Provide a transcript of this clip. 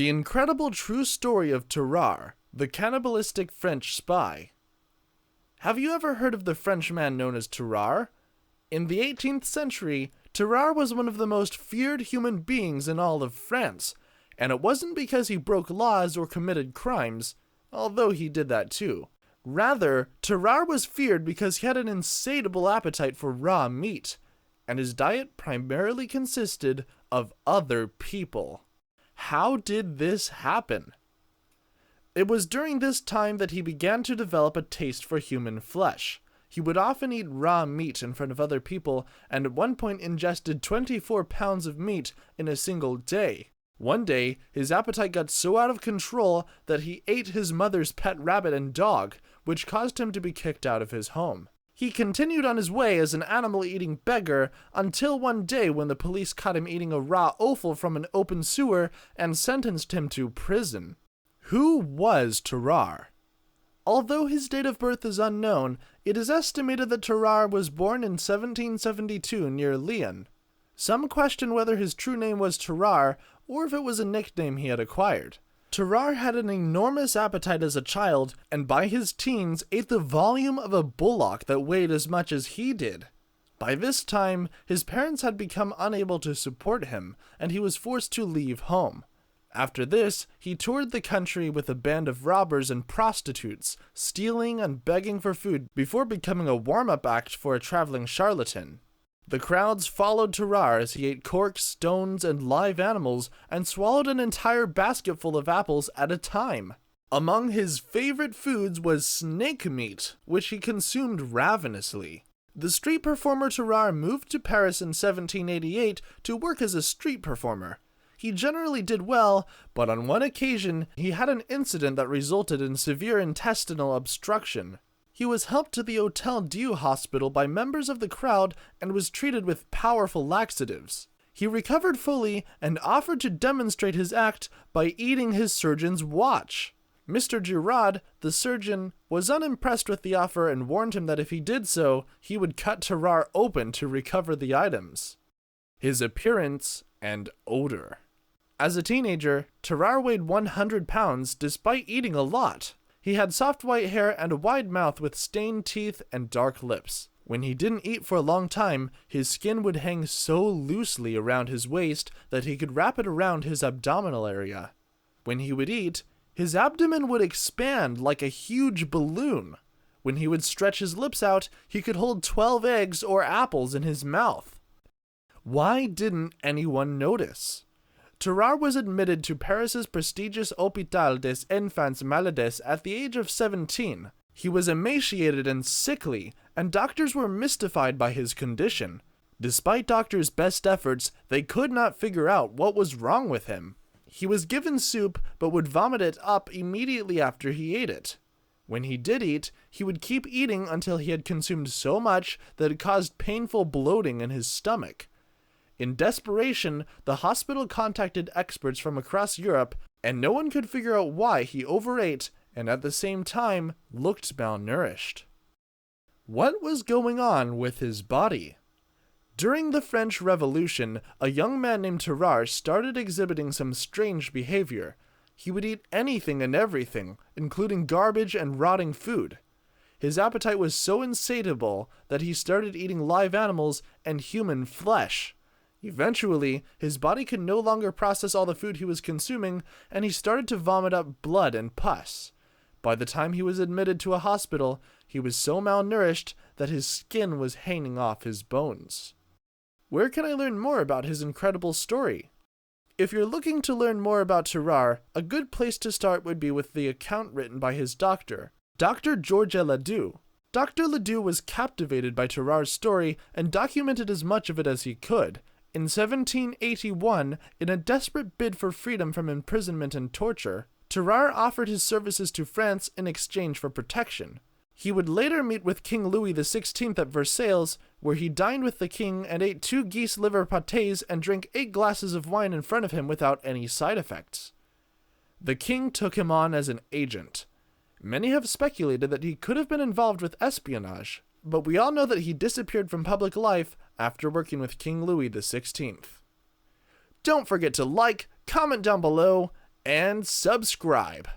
The incredible true story of Tarre, the cannibalistic French spy. Have you ever heard of the Frenchman known as Tarre? In the 18th century, Tarre was one of the most feared human beings in all of France, and it wasn't because he broke laws or committed crimes, although he did that too. Rather, Tarre was feared because he had an insatiable appetite for raw meat, and his diet primarily consisted of other people. How did this happen? It was during this time that he began to develop a taste for human flesh. He would often eat raw meat in front of other people, and at one point ingested 24 pounds of meat in a single day. One day, his appetite got so out of control that he ate his mother's pet rabbit and dog, which caused him to be kicked out of his home. He continued on his way as an animal-eating beggar until one day when the police caught him eating a raw offal from an open sewer and sentenced him to prison. Who was Tarre? Although his date of birth is unknown, it is estimated that Tarre was born in 1772 near Lyon. Some question whether his true name was Tarre or if it was a nickname he had acquired. Tarre had an enormous appetite as a child, and by his teens ate the volume of a bullock that weighed as much as he did. By this time, his parents had become unable to support him, and he was forced to leave home. After this, he toured the country with a band of robbers and prostitutes, stealing and begging for food before becoming a warm-up act for a traveling charlatan. The crowds followed Tarre as he ate corks, stones, and live animals, and swallowed an entire basketful of apples at a time. Among his favorite foods was snake meat, which he consumed ravenously. The street performer Tarre moved to Paris in 1788 to work as a street performer. He generally did well, but on one occasion, he had an incident that resulted in severe intestinal obstruction. He was helped to the Hôtel Dieu hospital by members of the crowd and was treated with powerful laxatives. He recovered fully and offered to demonstrate his act by eating his surgeon's watch. Mr. Giraud, the surgeon, was unimpressed with the offer and warned him that if he did so, he would cut Tarre open to recover the items. His appearance and odor. As a teenager, Tarre weighed 100 pounds despite eating a lot. He had soft white hair and a wide mouth with stained teeth and dark lips. When he didn't eat for a long time, his skin would hang so loosely around his waist that he could wrap it around his abdominal area. When he would eat, his abdomen would expand like a huge balloon. When he would stretch his lips out, he could hold 12 eggs or apples in his mouth. Why didn't anyone notice? Tarre was admitted to Paris's prestigious Hôpital des Enfants Malades at the age of 17. He was emaciated and sickly, and doctors were mystified by his condition. Despite doctors' best efforts, they could not figure out what was wrong with him. He was given soup, but would vomit it up immediately after he ate it. When he did eat, he would keep eating until he had consumed so much that it caused painful bloating in his stomach. In desperation, the hospital contacted experts from across Europe, and no one could figure out why he overate and at the same time looked malnourished. What was going on with his body? During the French Revolution, a young man named Tarre started exhibiting some strange behavior. He would eat anything and everything, including garbage and rotting food. His appetite was so insatiable that he started eating live animals and human flesh. Eventually, his body could no longer process all the food he was consuming, and he started to vomit up blood and pus. By the time he was admitted to a hospital, he was so malnourished that his skin was hanging off his bones. Where can I learn more about his incredible story? If you're looking to learn more about Tarre, a good place to start would be with the account written by his doctor, Dr. Georges Ledoux. Dr. Ledoux was captivated by Tarre's story and documented as much of it as he could. In 1781, in a desperate bid for freedom from imprisonment and torture, Tarre offered his services to France in exchange for protection. He would later meet with King Louis XVI at Versailles, where he dined with the king and ate 2 geese liver pâtés and drank 8 glasses of wine in front of him without any side effects. The king took him on as an agent. Many have speculated that he could have been involved with espionage, but we all know that he disappeared from public life after working with King Louis XVI. Don't forget to like, comment down below, and subscribe.